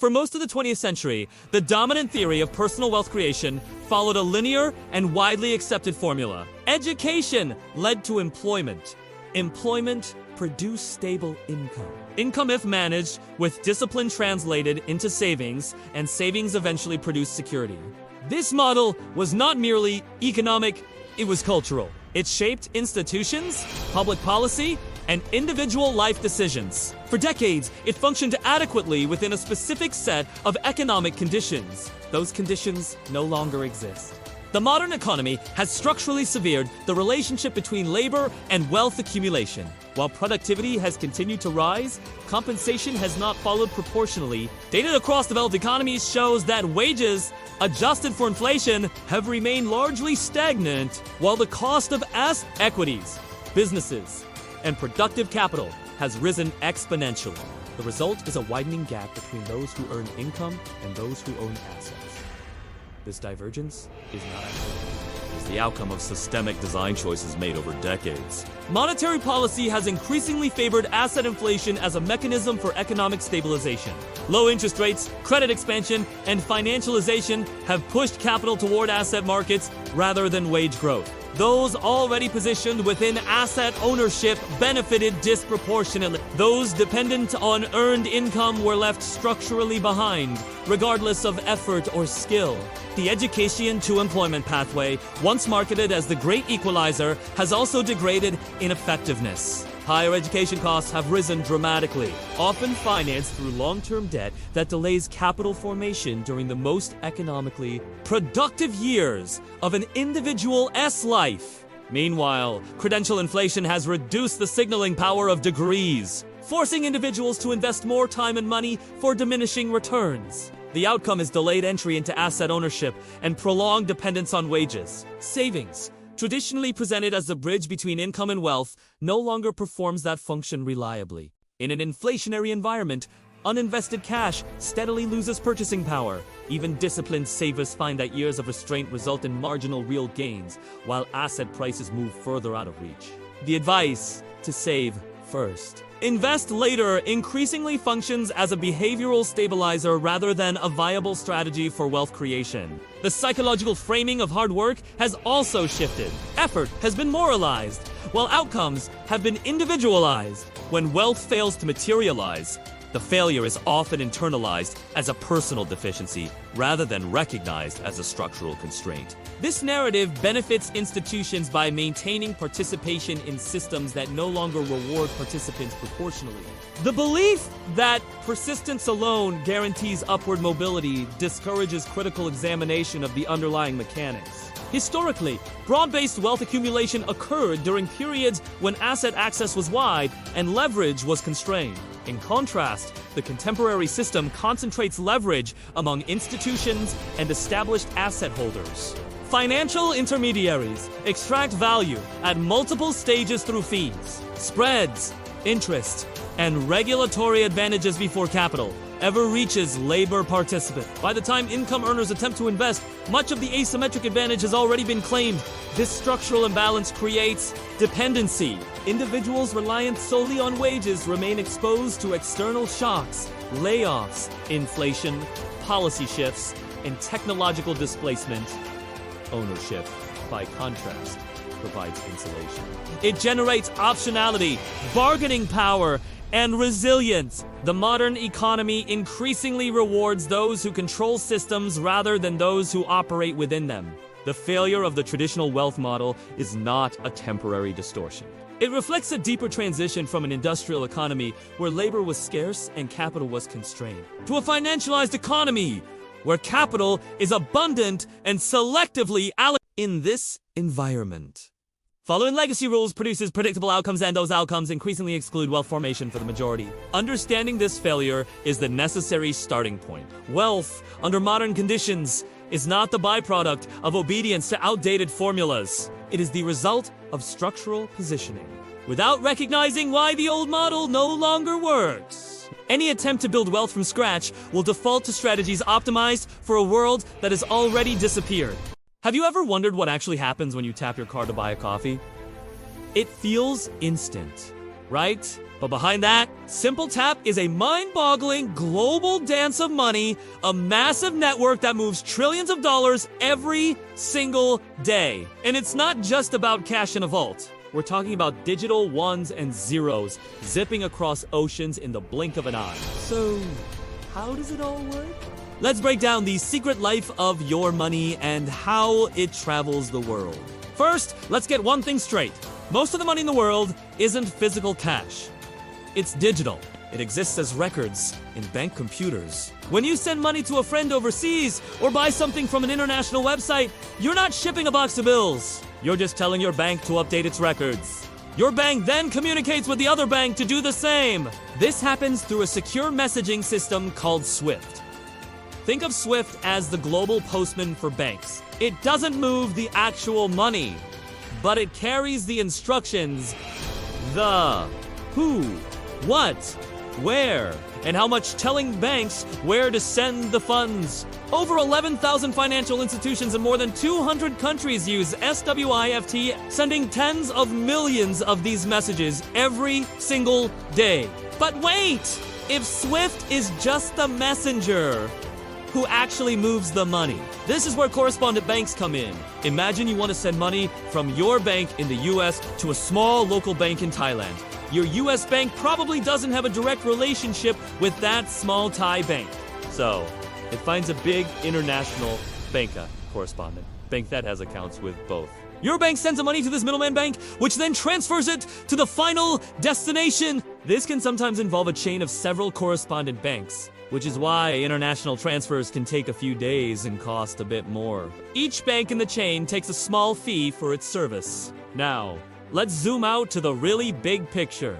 For most of the 20th century, the dominant theory of personal wealth creation followed a linear and widely accepted formula. Education led to employment. Employment produced stable income. Income, if managed, with discipline translated into savings, and savings eventually produced security. This model was not merely economic, it was cultural. It shaped institutions, public policy, and individual life decisions. For decades, it functioned adequately within a specific set of economic conditions. Those conditions no longer exist. The modern economy has structurally severed the relationship between labor and wealth accumulation. While productivity has continued to rise, compensation has not followed proportionally. Data across developed economies shows that wages, adjusted for inflation, have remained largely stagnant, while the cost of equities, businesses, and productive capital has risen exponentially. The result is a widening gap between those who earn income and those who own assets. This divergence is not accidental. It's the outcome of systemic design choices made over decades. Monetary policy has increasingly favored asset inflation as a mechanism for economic stabilization. Low interest rates, credit expansion, and financialization have pushed capital toward asset markets rather than wage growth. Those already positioned within asset ownership benefited disproportionately. Those dependent on earned income were left structurally behind, regardless of effort or skill. The education to employment pathway, once marketed as the great equalizer, has also degraded in effectiveness. Higher education costs have risen dramatically, often financed through long-term debt that delays capital formation during the most economically productive years of an individual's life. Meanwhile, credential inflation has reduced the signaling power of degrees, forcing individuals to invest more time and money for diminishing returns. The outcome is delayed entry into asset ownership and prolonged dependence on wages. Savings, traditionally presented as the bridge between income and wealth, no longer performs that function reliably. In an inflationary environment, uninvested cash steadily loses purchasing power. Even disciplined savers find that years of restraint result in marginal real gains, while asset prices move further out of reach. The advice: to save first. Invest later increasingly functions as a behavioral stabilizer rather than a viable strategy for wealth creation. The psychological framing of hard work has also shifted. Effort has been moralized, while outcomes have been individualized. When wealth fails to materialize, the failure is often internalized as a personal deficiency rather than recognized as a structural constraint. This narrative benefits institutions by maintaining participation in systems that no longer reward participants proportionally. The belief that persistence alone guarantees upward mobility discourages critical examination of the underlying mechanics. Historically, broad-based wealth accumulation occurred during periods when asset access was wide and leverage was constrained. In contrast, the contemporary system concentrates leverage among institutions and established asset holders. Financial intermediaries extract value at multiple stages through fees, spreads, interest, and regulatory advantages before capital ever reaches labor participants. By the time income earners attempt to invest, much of the asymmetric advantage has already been claimed. This structural imbalance creates dependency. Individuals reliant solely on wages remain exposed to external shocks, layoffs, inflation, policy shifts, and technological displacement. Ownership, by contrast, provides insulation. It generates optionality, bargaining power, and resilience. The modern economy increasingly rewards those who control systems rather than those who operate within them. The failure of the traditional wealth model is not a temporary distortion. It reflects a deeper transition from an industrial economy where labor was scarce and capital was constrained, to a financialized economy where capital is abundant and selectively allocated. In this environment, following legacy rules produces predictable outcomes, and those outcomes increasingly exclude wealth formation for the majority. Understanding this failure is the necessary starting point. Wealth, under modern conditions, is not the byproduct of obedience to outdated formulas. It is the result of structural positioning. Without recognizing why the old model no longer works, any attempt to build wealth from scratch will default to strategies optimized for a world that has already disappeared. Have you ever wondered what actually happens when you tap your card to buy a coffee? It feels instant, right? But behind that, Simple Tap is a mind-boggling global dance of money, a massive network that moves trillions of dollars every single day. And it's not just about cash in a vault. We're talking about digital ones and zeros zipping across oceans in the blink of an eye. So, how does it all work? Let's break down the secret life of your money and how it travels the world. First, let's get one thing straight. Most of the money in the world isn't physical cash. It's digital. It exists as records in bank computers. When you send money to a friend overseas or buy something from an international website, you're not shipping a box of bills. You're just telling your bank to update its records. Your bank then communicates with the other bank to do the same. This happens through a secure messaging system called SWIFT. Think of SWIFT as the global postman for banks. It doesn't move the actual money, but it carries the instructions, the, who, what, where, and how much, telling banks where to send the funds. Over 11,000 financial institutions in more than 200 countries use SWIFT, sending tens of millions of these messages every single day. But wait! If SWIFT is just the messenger, who actually moves the money? This is where correspondent banks come in. Imagine you want to send money from your bank in the US to a small local bank in Thailand. Your US bank probably doesn't have a direct relationship with that small Thai bank. So, it finds a big international banca correspondent, bank that has accounts with both. Your bank sends the money to this middleman bank, which then transfers it to the final destination. This can sometimes involve a chain of several correspondent banks, which is why international transfers can take a few days and cost a bit more. Each bank in the chain takes a small fee for its service. Now, let's zoom out to the really big picture.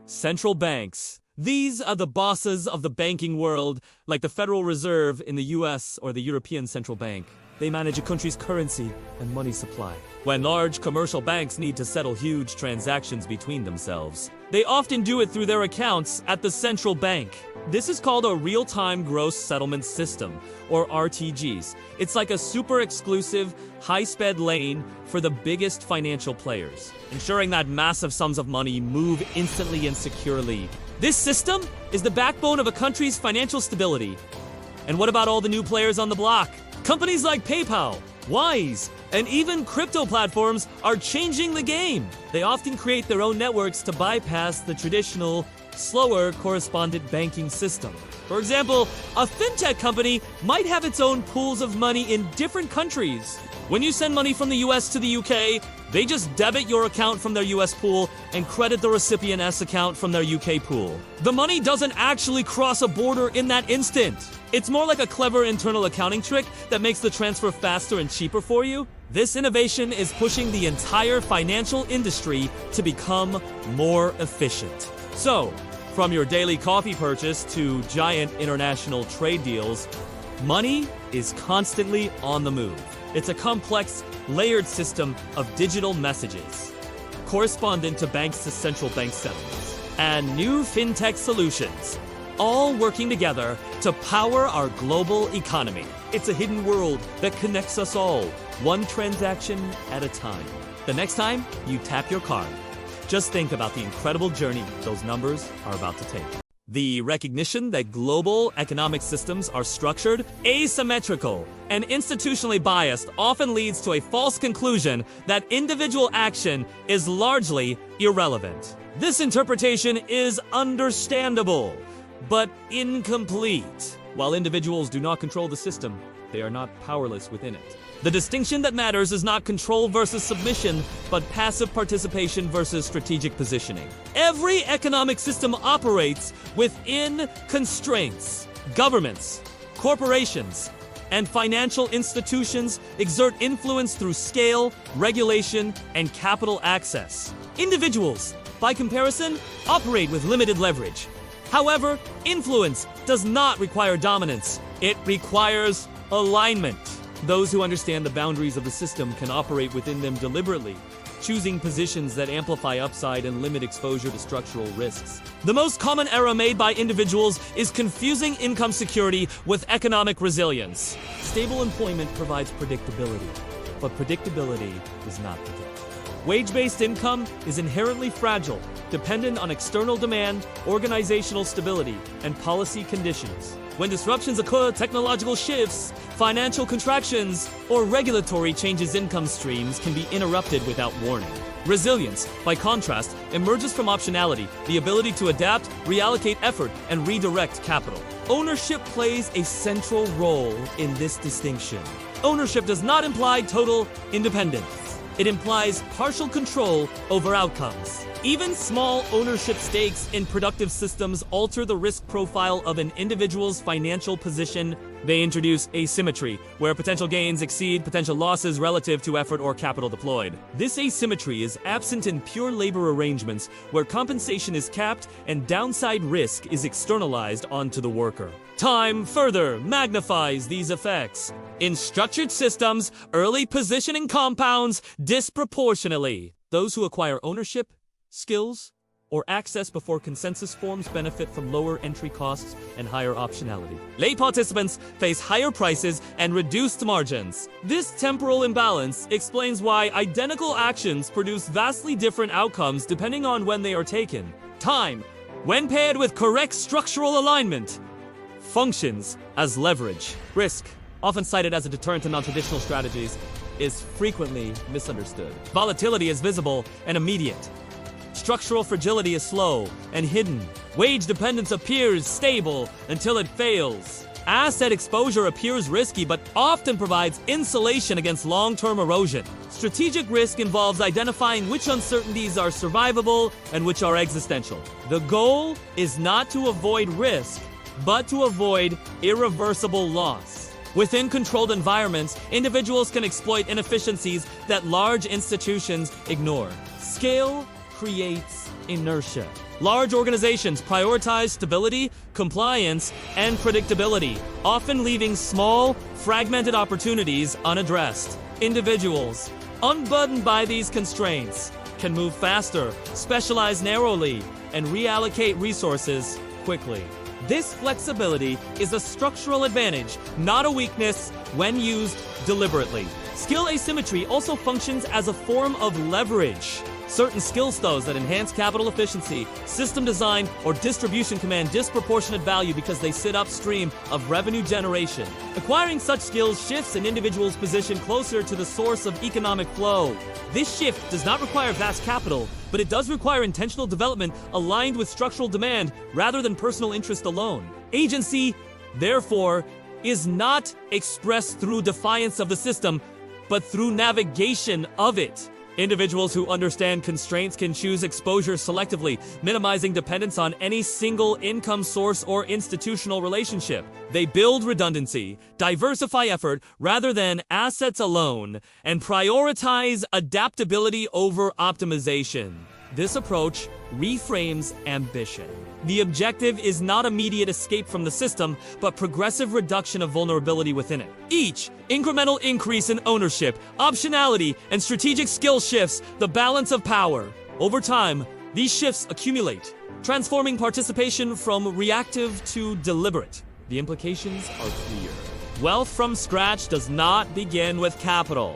Central banks. These are the bosses of the banking world, like the Federal Reserve in the US or the European Central Bank. They manage a country's currency and money supply. When large commercial banks need to settle huge transactions between themselves, they often do it through their accounts at the central bank. This is called a real-time gross settlement system, or RTGs. It's like a super exclusive, high-sped lane for the biggest financial players, ensuring that massive sums of money move instantly and securely. This system is the backbone of a country's financial stability. And what about all the new players on the block? Companies like PayPal, Wise, and even crypto platforms are changing the game. They often create their own networks to bypass the traditional, slower correspondent banking system. For example, a fintech company might have its own pools of money in different countries. When you send money from the US to the UK, they just debit your account from their US pool and credit the recipient's account from their UK pool. The money doesn't actually cross a border in that instant. It's more like a clever internal accounting trick that makes the transfer faster and cheaper for you. This innovation is pushing the entire financial industry to become more efficient. So, from your daily coffee purchase to giant international trade deals, money is constantly on the move. It's a complex, layered system of digital messages, correspondent to banks to central bank settlements, and new fintech solutions, all working together to power our global economy. It's a hidden world that connects us all, one transaction at a time. The next time you tap your card, just think about the incredible journey those numbers are about to take. The recognition that global economic systems are structured, asymmetrical, and institutionally biased often leads to a false conclusion that individual action is largely irrelevant. This interpretation is understandable, but incomplete. While individuals do not control the system, they are not powerless within it. The distinction that matters is not control versus submission, but passive participation versus strategic positioning. Every economic system operates within constraints. Governments, corporations, and financial institutions exert influence through scale, regulation, and capital access. Individuals, by comparison, operate with limited leverage. However, influence does not require dominance. It requires alignment. Those who understand the boundaries of the system can operate within them deliberately, choosing positions that amplify upside and limit exposure to structural risks. The most common error made by individuals is confusing income security with economic resilience. Stable employment provides predictability, but predictability is not predictable. Wage-based income is inherently fragile, dependent on external demand, organizational stability, and policy conditions. When disruptions occur, technological shifts, financial contractions, or regulatory changes, income streams can be interrupted without warning. Resilience, by contrast, emerges from optionality, the ability to adapt, reallocate effort, and redirect capital. Ownership plays a central role in this distinction. Ownership does not imply total independence. It implies partial control over outcomes. Even small ownership stakes in productive systems alter the risk profile of an individual's financial position. They introduce asymmetry, where potential gains exceed potential losses relative to effort or capital deployed. This asymmetry is absent in pure labor arrangements, where compensation is capped and downside risk is externalized onto the worker. Time further magnifies these effects. In structured systems, early positioning compounds disproportionately. Those who acquire ownership, skills, or access before consensus forms benefit from lower entry costs and higher optionality. Lay participants face higher prices and reduced margins. This temporal imbalance explains why identical actions produce vastly different outcomes depending on when they are taken. Time, when paired with correct structural alignment, functions as leverage. Risk, often cited as a deterrent to non-traditional strategies, is frequently misunderstood. Volatility is visible and immediate. Structural fragility is slow and hidden. Wage dependence appears stable until it fails. Asset exposure appears risky but often provides insulation against long-term erosion. Strategic risk involves identifying which uncertainties are survivable and which are existential. The goal is not to avoid risk, but to avoid irreversible loss. Within controlled environments, individuals can exploit inefficiencies that large institutions ignore. Scale creates inertia. Large organizations prioritize stability, compliance, and predictability, often leaving small, fragmented opportunities unaddressed. Individuals, unburdened by these constraints, can move faster, specialize narrowly, and reallocate resources quickly. This flexibility is a structural advantage, not a weakness, when used deliberately. Skill asymmetry also functions as a form of leverage. Certain skill styles that enhance capital efficiency, system design, or distribution command disproportionate value because they sit upstream of revenue generation. Acquiring such skills shifts an individual's position closer to the source of economic flow. This shift does not require vast capital, but it does require intentional development aligned with structural demand rather than personal interest alone. Agency, therefore, is not expressed through defiance of the system, but through navigation of it. Individuals who understand constraints can choose exposure selectively, minimizing dependence on any single income source or institutional relationship. They build redundancy, diversify effort rather than assets alone, and prioritize adaptability over optimization. This approach reframes ambition. The objective is not immediate escape from the system, but progressive reduction of vulnerability within it. Each incremental increase in ownership, optionality, and strategic skill shifts the balance of power. Over time, these shifts accumulate, transforming participation from reactive to deliberate. The implications are clear. Wealth from scratch does not begin with capital.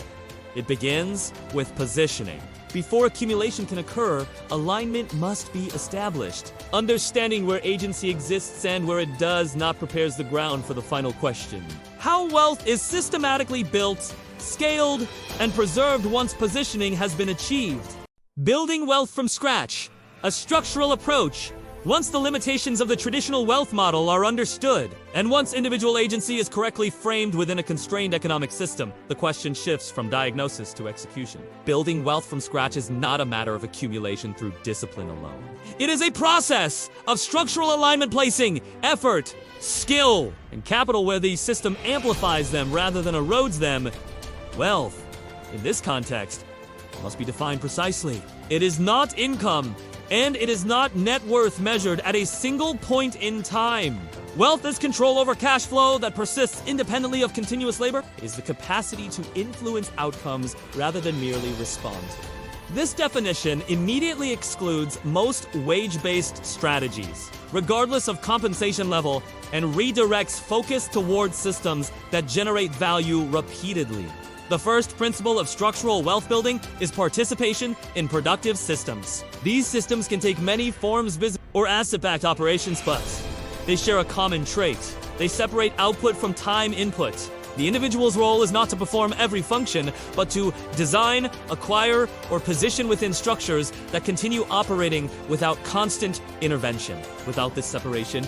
It begins with positioning. Before accumulation can occur, alignment must be established. Understanding where agency exists and where it does not prepares the ground for the final question. How wealth is systematically built, scaled, and preserved once positioning has been achieved. Building wealth from scratch, a structural approach. Once the limitations of the traditional wealth model are understood, and once individual agency is correctly framed within a constrained economic system, the question shifts from diagnosis to execution. Building wealth from scratch is not a matter of accumulation through discipline alone. It is a process of structural alignment, placing effort, skill, and capital where the system amplifies them rather than erodes them. Wealth, in this context, must be defined precisely. It is not income, and it is not net worth measured at a single point in time. Wealth is control over cash flow that persists independently of continuous labor. It is the capacity to influence outcomes rather than merely respond to them. This definition immediately excludes most wage-based strategies, regardless of compensation level, and redirects focus towards systems that generate value repeatedly. The first principle of structural wealth building is participation in productive systems. These systems can take many forms, business or asset-backed operations, but they share a common trait. They separate output from time input. The individual's role is not to perform every function, but to design, acquire, or position within structures that continue operating without constant intervention. Without this separation,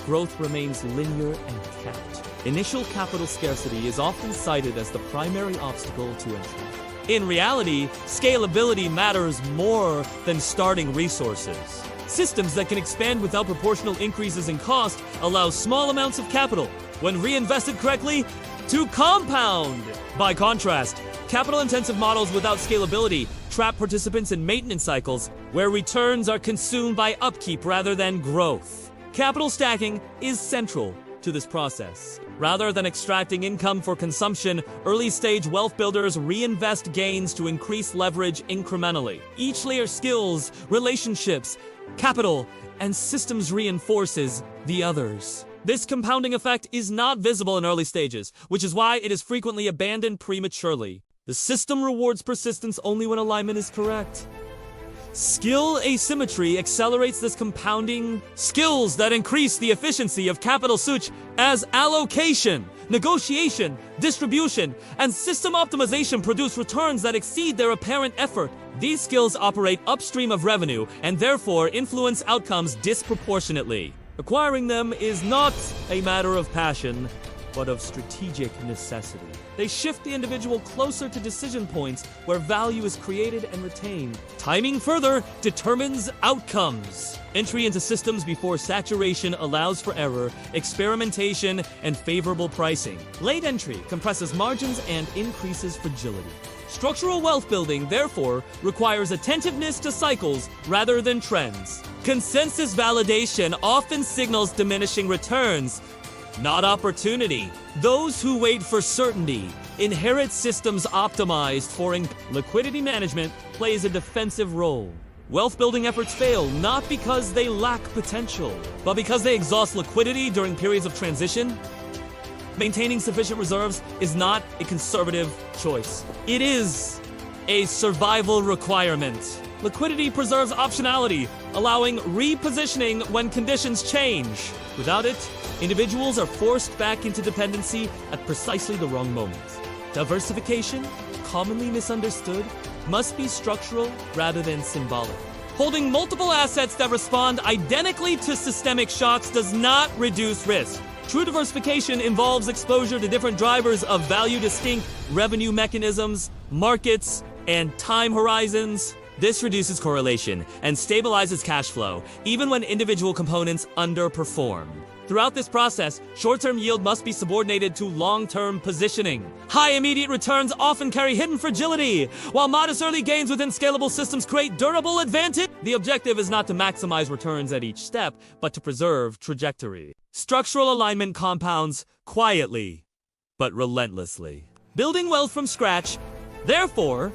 growth remains linear and capped. Initial capital scarcity is often cited as the primary obstacle to entry. In reality, scalability matters more than starting resources. Systems that can expand without proportional increases in cost allow small amounts of capital, when reinvested correctly, to compound. By contrast, capital-intensive models without scalability trap participants in maintenance cycles where returns are consumed by upkeep rather than growth. Capital stacking is central to this process. Rather than extracting income for consumption, early-stage wealth builders reinvest gains to increase leverage incrementally. Each layer skills, relationships, capital, and systems reinforces the others. This compounding effect is not visible in early stages, which is why it is frequently abandoned prematurely. The system rewards persistence only when alignment is correct. Skill asymmetry accelerates this compounding. Skills that increase the efficiency of capital such as allocation, negotiation, distribution, and system optimization produce returns that exceed their apparent effort. These skills operate upstream of revenue and therefore influence outcomes disproportionately. Acquiring them is not a matter of passion, but of strategic necessity. They shift the individual closer to decision points where value is created and retained. Timing further determines outcomes. Entry into systems before saturation allows for error, experimentation, and favorable pricing. Late entry compresses margins and increases fragility. Structural wealth building, therefore, requires attentiveness to cycles rather than trends. Consensus validation often signals diminishing returns, not opportunity. Those who wait for certainty inherit systems optimized for liquidity management plays a defensive role. Wealth building efforts fail not because they lack potential, but because they exhaust liquidity during periods of transition. Maintaining sufficient reserves is not a conservative choice. It is a survival requirement. Liquidity preserves optionality, allowing repositioning when conditions change. Without it, individuals are forced back into dependency at precisely the wrong moment. Diversification, commonly misunderstood, must be structural rather than symbolic. Holding multiple assets that respond identically to systemic shocks does not reduce risk. True diversification involves exposure to different drivers of value, distinct revenue mechanisms, markets, and time horizons. This reduces correlation and stabilizes cash flow, even when individual components underperform. Throughout this process, short-term yield must be subordinated to long-term positioning. High immediate returns often carry hidden fragility, while modest early gains within scalable systems create durable advantage. The objective is not to maximize returns at each step, but to preserve trajectory. Structural alignment compounds quietly, but relentlessly. Building wealth from scratch, therefore,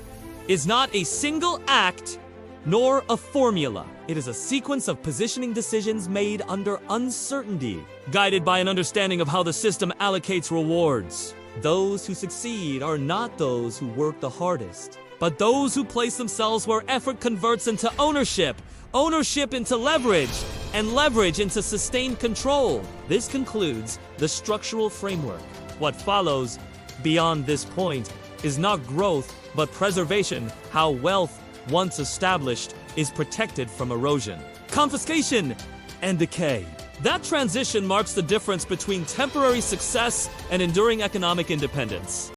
is not a single act nor a formula. It is a sequence of positioning decisions made under uncertainty, guided by an understanding of how the system allocates rewards. Those who succeed are not those who work the hardest, but those who place themselves where effort converts into ownership, ownership into leverage, and leverage into sustained control. This concludes the structural framework. What follows beyond this point is not growth, but preservation, how wealth, once established, is protected from erosion, confiscation, and decay. That transition marks the difference between temporary success and enduring economic independence.